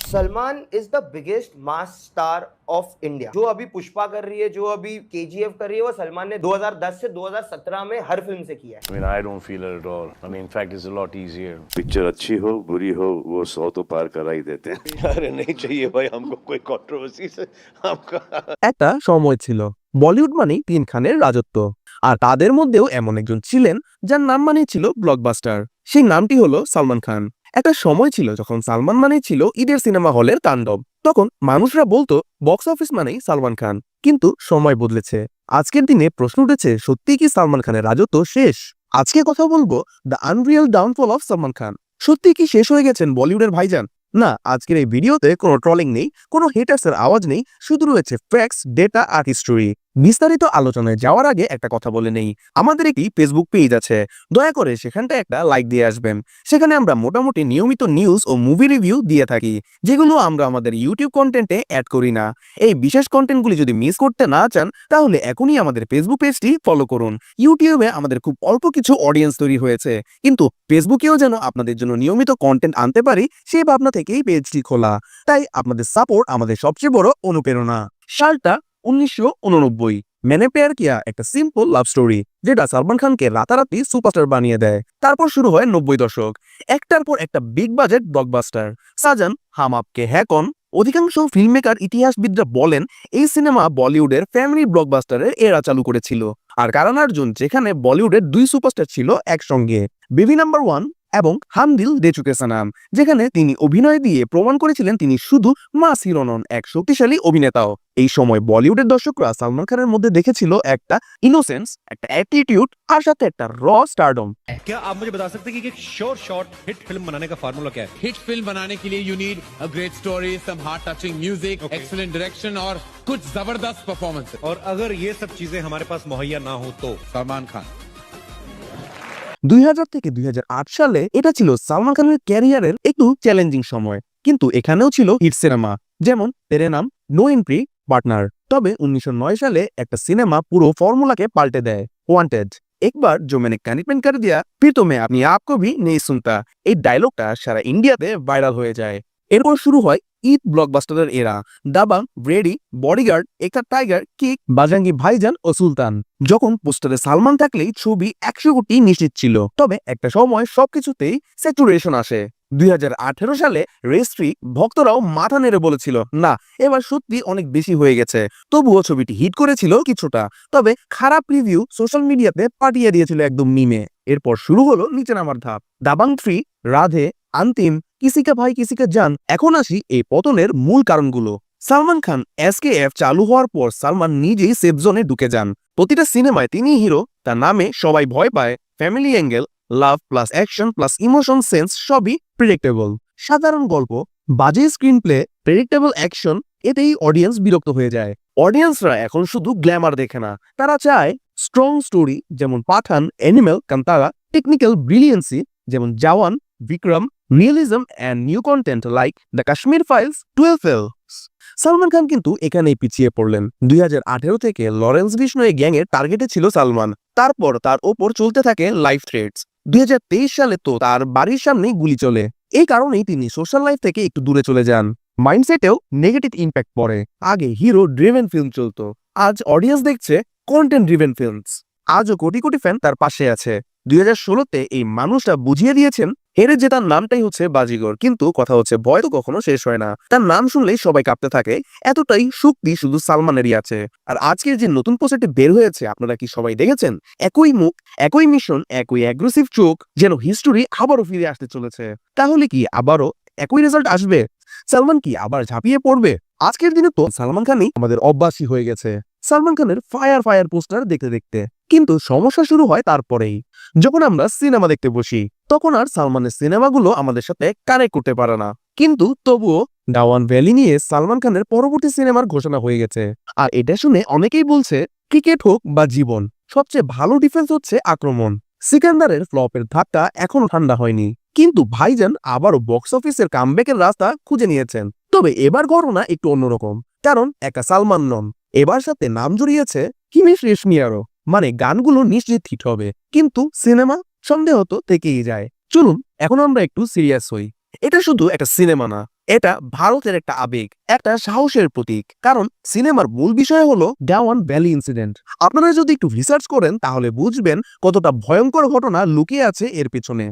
Salman is the biggest mass star of India. जो अभी पुष्पा कर रही है, जो अभी केजीएफ कर रही है, वो सलमान ने 2010 से 2017 में हर फिल्म से किया है। I mean, I don't feel it at all. I mean, in fact, it's a lot easier. Picture अच्छी हो बुरी हो वो 100 तो पार करा ही देते हैं। अरे नहीं चाहिए भाई हमको कोई कंट्रोवर्सी से हमका একটা সময় ছিল বলিউড মানেই তিন খানের রাজত্ব, আর তাদের মধ্যেও এমন একজন ছিলেন যার নাম মানেই ছিল ব্লকবাস্টার। সেই নামটি হলো সালমান খান। একটা সময় ছিল যখন সালমান মানেই ছিল ঈদের সিনেমা হলের তাণ্ডব। তখন মানুষরা বলতো বক্স অফিস মানেই সালমান খান। কিন্তু সময় বদলেছে। আজকের দিনে প্রশ্ন উঠেছে, সত্যি কি সালমান খানের রাজত্ব শেষ? আজকে কথা বলবো the unreal downfall of Salman Khan. সত্যি কি শেষ হয়ে গেছেন বলিউডের ভাইজান? না, আজকের এই ভিডিওতে কোনো ট্রলিং নেই, কোনো হেটার্সের আওয়াজ নেই, শুধু রয়েছে ফ্যাক্টস, ডেটা আর হিস্টোরি। বিস্তারিত আলোচনায় যাওয়ার আগে একটা কথা বলে নেই, আমাদের একটি ফেসবুক পেজ আছে, দয়া করে সেখানটা একটা লাইক দিয়ে আসবেন। সেখানে আমরা মোটামুটি নিয়মিত নিউজ ও মুভি রিভিউ দিয়ে থাকি, যেগুলো আমরা আমাদের ইউটিউব কন্টেন্টে অ্যাড করি না। এই বিশেষ কন্টেন্টগুলি যদি মিস করতে না চান তাহলে এখনই আমাদের ফেসবুক পেজটি ফলো করুন। ইউটিউবে আমাদের খুব অল্প কিছু অডিয়েন্স তৈরি হয়েছে, কিন্তু ফেসবুকেও যেন আপনাদের জন্য নিয়মিত কন্টেন্ট আনতে পারি সেই ভাবনা থেকেই পেজটি খোলা। তাই আপনাদের সাপোর্ট আমাদের সবচেয়ে বড় অনুপ্রেরণা। সালটা 1989। मैंने प्यार किया একটা সিম্পল লাভ স্টোরি, যেটা সালমান খানকে রাতারাতি সুপারস্টার বানিয়ে দেয়। তারপর শুরু হয় 90 দশক, একটার পর একটা বিগ বাজেট ব্লকবাস্টার। সাজান, হাম আপকে হ্যায় কন। অধিকাংশ ফিল্মমেকার ইতিহাসবিদরা বলেন এই সিনেমা বলিউডের ফ্যামিলি ব্লকবাস্টারের এরা চালু করেছিল। আর কারণ অর্জুন যেখানে বলিউডের দুই সুপারস্টার ছিল একসঙ্গে, বেবি নাম্বার 1 এবং হাম দিল দে চুকে সানাম, যেখানে তিনি অভিনয় দিয়ে প্রমাণ করেছিলেন তিনি শুধু মাস হিরো নন, এক শক্তিশালী অভিনেতাও। এই সময় বলিউডের দর্শকরা সালমান খানের মধ্যে দেখেছিল একটা ইনোসেন্স, একটা অ্যাটিটিউড আর সাথে একটা র স্টারডম। क्या आप मुझे बता सकते हैं कि एक श्योर शॉट हिट फिल्म बनाने का फार्मूला क्या है? हिट फिल्म बनाने के लिए you need a great story, some heart touching music, excellent direction और कुछ जबरदस्त परफॉर्मेंस। और अगर ये सब चीजें हमारे पास मुहैया ना हो तो सलमान खान। 2000 থেকে 2008 সালে এটা ছিল সালমান খানের ক্যারিয়ারের একটু চ্যালেঞ্জিং সময়, কিন্তু এখানেও ছিল হিট সিনেমা, যেমন তেরে নাম, নো এন্ট্রি, পার্টনার। তবে 1909 সালে একটা সিনেমা পুরো ফর্মুলাকে পাল্টে দেয়, ওয়ান্টেড। একবার जो मैंने कमिटमेंट कर दिया फिर तो मैं अपने आप को भी नहीं सुनता, এই ডায়লগটা সারা ইন্ডিয়াতে ভাইরাল হয়ে যায়। এরপর শুরু হয় ঈদ ব্লকবাস্টারের এরা, দাবাং, ব্রেডি, বডিগার্ড, একটা টাইগার, কিক, বাজরাঙ্গি ভাইজান ও সুলতান। যখন পোস্টারে সালমান থাকলেই ছবি 100 কোটি নিশ্চিত ছিল। তবে একটা সময় সবকিছুতেই স্যাচুরেশন আসে। 2018 সালে রেস্ট্রি ভক্তরাও মাথা নেড়ে বলেছিল না, এবার সত্যি অনেক বেশি হয়ে গেছে। তবুও ছবিটি হিট করেছিল কিছুটা, তবে খারাপ রিভিউ সোশ্যাল মিডিয়াতে পাঠিয়ে দিয়েছিল একদম মিমে। এরপর শুরু হলো নিচে নামার ধাপ, দাবাং 3, রাধে, আন্তিম, কিসিকা ভাই কিসিকা জান। এখন আসি এই পতনের মূল কারণগুলো। সালমান খান এসকেএফ চালু হওয়ার পর সালমান নিজেই সেফ জোনে ঢুকে যান। প্রতিটা সিনেমায় তিনি হিরো, তার নামে সবাই ভয় পায়। Family angle, love plus action plus emotion sense সবই প্রেডিক্টেবল। সাধারণ গল্প, বাজে স্ক্রিন প্লে, প্রেডিক্টেবল অ্যাকশন, এতেই অডিয়েন্স বিরক্ত হয়ে যায়। অডিয়েন্সরা এখন শুধু গ্ল্যামার দেখে না, তারা চায় স্ট্রং স্টোরি যেমন Pathaan, Animal, Kantara, technical brilliancy যেমন Jawan, Vikram, realism and new content like the Kashmir files, 12 fails. Salman Khan কিন্তু এখানেই পিছিয়ে পড়লেন। 2018 থেকে লরেন্স বিষ্ণোই গ্যাংয়ের টার্গেটে ছিল সালমান। তারপর তার ওপর চলতে থাকে লাইফ থ্রেটস। 2023 সালে তো তার বাড়ির সামনেই গুলি চলে। এই কারণেই তিনি সোশ্যাল লাইফ থেকে একটু দূরে চলে যান। মাইন্ডসেটেও নেগেটিভ ইম্প্যাক্ট পড়ে। আগে হিরো ড্রিভেন ফিল্ম চলতো, আজ অডিয়েন্স দেখছে কন্টেন্ট ড্রিভেন ফিল্মস। আজও কোটি কোটি ফ্যান তার পাশে আছে। 2016-তে এই মানুষটা বুঝিয়ে দিয়েছেন হেরে জেতার নামটাই হচ্ছে বাজিগর, কিন্তু কথা হচ্ছে ভয় তো কখনো শেষ হয় না। তার নাম শুনলেই সবাই কাঁপতে থাকে, এতটাই শক্তি শুধু সালমানেরই আছে। আর আজকের যে নতুন পোস্টারটি বের হয়েছে আপনারা কি সবাই দেখেছেন? একই মুখ, একই মিশন, একই অ্যাগ্রেসিভ চোখ, যেন হিস্টোরি আবারও ফিরে আসতে চলেছে। তাহলে কি আবারও একই রেজাল্ট আসবে? সালমান কি আবার ঝাঁপিয়ে পড়বে? আজকের দিনে তো সালমান খানই আমাদের অভ্যাসী হয়ে গেছে, সালমান খানের ফায়ার ফায়ার পোস্টার দেখতে দেখতে। কিন্তু সমস্যা শুরু হয় তারপরেই, যখন আমরা সিনেমা দেখতে বসি তখন আর সালমানের সিনেমাগুলো আমাদের সাথে কানেক্ট করতে পারে না। কিন্তু তবুও ডাওয়ান ভ্যালি নিয়ে সালমান খানের পরবর্তী সিনেমার ঘোষণা হয়ে গেছে। আর এটা শুনে অনেকেই বলছে ক্রিকেট হোক বা জীবন, সবচেয়ে ভালো ডিফেন্স হচ্ছে আক্রমণ। সিকান্দারের ফ্লপের ধাক্কা এখনো ঠান্ডা হয়নি, কিন্তু ভাইজান আবারও বক্স অফিসের কামব্যাকের রাস্তা খুঁজে নিয়েছেন। তবে এবার ঘটনা একটু অন্যরকম, কারণ একা সালমান নন, এবার সাথে নাম জড়িয়েছে হিমেশ রেশমিয়ারও। মানে গানগুলো নিশ্চিত হিট হবে, কিন্তু সিনেমা সন্দেহ তো থেকেই যায়। চলুন এখন আমরা একটু সিরিয়াস হই। এটা শুধু একটা সিনেমা না, এটা ভারতের একটা আবেগ, একটা সাহসের প্রতীক, কারণ সিনেমার মূল বিষয় হলো ডাওয়ান ভ্যালি ইনসিডেন্ট। আপনারা যদি একটু রিসার্চ করেন তাহলে বুঝবেন কতটা ভয়ঙ্কর ঘটনা লুকিয়ে আছে এর পিছনে।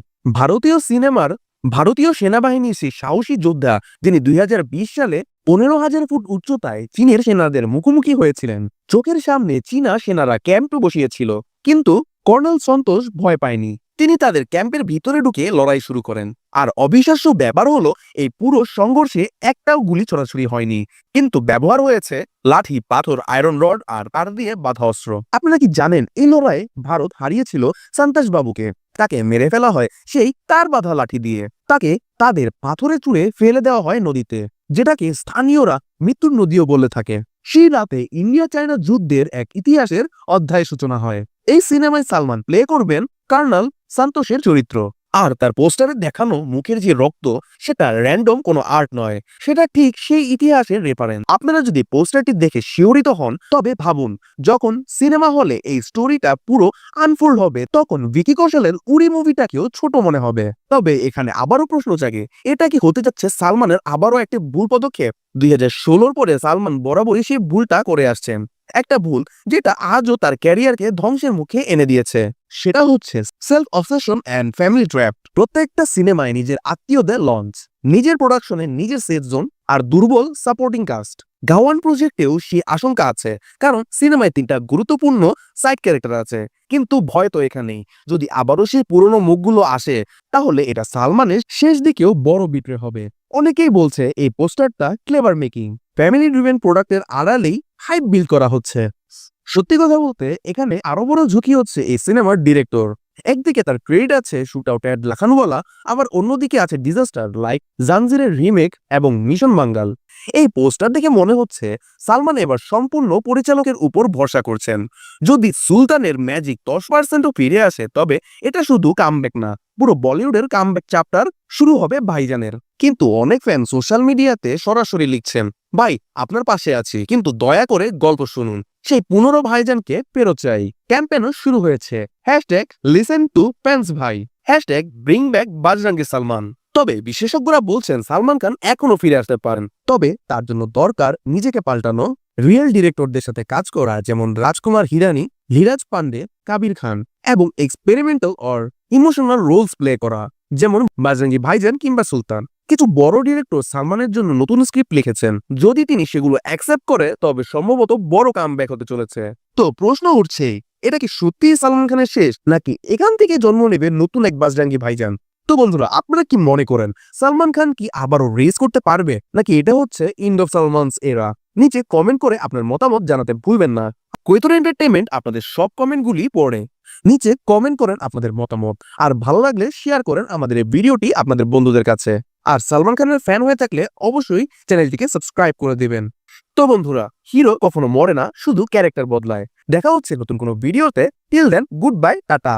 ভারতীয় সেনাবাহিনীর সেই সাহসী যোদ্ধা যিনি 2020 সালে 15,000 ফুট উচ্চতায় চীনের সেনাদের মুখোমুখি হয়েছিলেন। চোখের সামনে চীনা সেনারা ক্যাম্প বসিয়েছিল, কিন্তু কর্নেল সন্তোষ ভয় পায়নি। তিনি তাদের ক্যাম্পের ভিতরে ঢুকে লড়াই শুরু করেন। আর অবিশ্বাস্য ব্যাপার হলো এই পুরো সংঘর্ষে একটাও গুলি ছড়াছড়ি হয়নি, কিন্তু ব্যবহার হয়েছে লাঠি, পাথর, আয়রন রড আর তার দিয়ে বাঁধা অস্ত্র। আপনারা কি জানেন এই লড়াইয়ে ভারত হারিয়েছিল সন্তোষ বাবুকে? তাকে মেরে ফেলা হয় সেই তার বাঁধা লাঠি দিয়ে। তাকে তাদের পাথরে চুড়ে ফেলে দেওয়া হয় নদীতে, যেটাকে স্থানীয়রা মৃত্যুর নদীও বলে থাকে। সেই রাতে ইন্ডিয়া চায়না যুদ্ধের এক ইতিহাসের অধ্যায় সূচনা হয়। এই সিনেমায় সালমান প্লে করবেন কর্নেল সন্তোষের চরিত্র। আর তার পোস্টারে দেখানো মুখের যে রক্ত, সেটা র্যান্ডম কোনো আর্ট নয়, সেটা ঠিক সেই ইতিহাসের রেফারেন্স। আপনারা যদি পোস্টারটি দেখে শিহরিত হন, তবে ভাবুন যখন সিনেমা হলে এই স্টোরিটা পুরো আনফোল্ড হবে, তখন ভিকি কৌশলের উড়ি মুভিটাকেও ছোট মনে হবে। তবে এখানে আবারও প্রশ্ন জাগে, এটা কি হতে যাচ্ছে সালমানের আবারও একটি ভুল পদক্ষেপ? 2016 পরে সালমান বরাবরই সেই ভুলটা করে আসছেন, একটা ভুল যেটা আজও তার ক্যারিয়ারকে ধ্বংসের মুখে এনে দিয়েছে। সেটা হচ্ছে self obsession and family trap. প্রত্যেকটা সিনেমায় নিজের আত্মীয়দের লঞ্চ, নিজের প্রোডাকশনে নিজের সেফ জোন আর দুর্বল সাপোর্টিং কাস্ট। গাওয়ান প্রজেক্টেও সেই আশঙ্কা আছে, কারণ সিনেমায় 3টা গুরুত্বপূর্ণ সাইড ক্যারেক্টার আছে। কিন্তু ভয় তো এখানেই, যদি আবারও সেই পুরনো মুখগুলো আসে, তাহলে এটা সালমানের শেষ দিকেও বড় বিট্রে হবে। অনেকেই বলছে এই পোস্টারটা ক্লেভার মেকিং, ফ্যামিলি ড্রিভেন প্রোডাক্টের আড়ালেই হাইপ বিল্ড করা হচ্ছে। সত্যি কথা বলতে এখানে আরো বড় ঝুঁকি হচ্ছে এই সিনেমার ডিরেক্টর। একদিকে তার ক্রেডিট আছে শুট আউট অ্যাড লাখানুওয়ালা, আবার অন্যদিকে আছে ডিজাস্টার লাইক জাঞ্জিরের রিমেক এবং মিশন বাঙ্গাল। এই পোস্টার দেখে মনে হচ্ছে সালমান এবার সম্পূর্ণ পরিচালকের উপর ভরসা করছেন। যদি সুলতানের ম্যাজিক 10%ও ফিরে আসে, তবে এটা শুধু কামব্যাক না, পুরো বলিউডের কামব্যাক চ্যাপ্টার শুরু হবে ভাইজানের। কিন্তু অনেক ফ্যান সোশ্যাল মিডিয়াতে সরাসরি লিখছেন, ভাই আপনার পাশে আছি, কিন্তু দয়া করে গল্প শুনুন। সেই 15 ভাইজানকে ফেরত চাই। ক্যাম্পেনও শুরু হয়েছে লিসেন টু প্যান্স ভাই, ব্রিং ব্যাক বাজরাঙ্গি সালমান। তবে বিশেষজ্ঞরা বলছেন সালমান খান এখনো ফিরে আসতে পারেন, তবে তার জন্য দরকার নিজেকে পাল্টানো, রিয়েল ডিরেক্টরদের সাথে কাজ করা, যেমন রাজকুমার হিরানি, ধীরাজ পান্ডে, কাবির খান, এবং experimental or emotional roles play করা, যেমন বাজরাঙ্গি ভাইজান কিংবা সুলতান। কিছু বড় ডিরেক্টর সালমানের জন্য নতুন স্ক্রিপ্ট লিখেছেন, যদি তিনি সেগুলো অ্যাকসেপ্ট করে তবে সম্ভবত বড় কামব্যাক হতে চলেছে। তো প্রশ্ন উঠছে, এটা কি সত্যিই সালমান খানের শেষ, নাকি এখান থেকে জন্ম নেবে নতুন এক বাজরাঙ্গি ভাইজান? তো বন্ধুরা, আপনারা কি মনে করেন সালমান খান কি আবারও রেস করতে পারবে, নাকি এটা হচ্ছে এন্ড অফ সালমানস এরা? নিচে কমেন্ট করে আপনার মতামত জানাতে ভুলবেন না। কৈতর এন্টারটেইনমেন্ট আপনাদের সব কমেন্টগুলি পড়ে। নিচে কমেন্ট করেন আপনাদের মতামত, আর ভালো লাগলে শেয়ার করেন আমাদের এই ভিডিওটি আপনাদের বন্ধুদের কাছে। আর সালমান খানের ফ্যান হয়ে থাকলে অবশ্যই চ্যানেলটিকে সাবস্ক্রাইব করে দিবেন। তো বন্ধুরা, হিরো কখনো মরে না, শুধু ক্যারেক্টার বদলায়। দেখা হচ্ছে নতুন কোনো ভিডিওতে। Till then, goodbye, tata.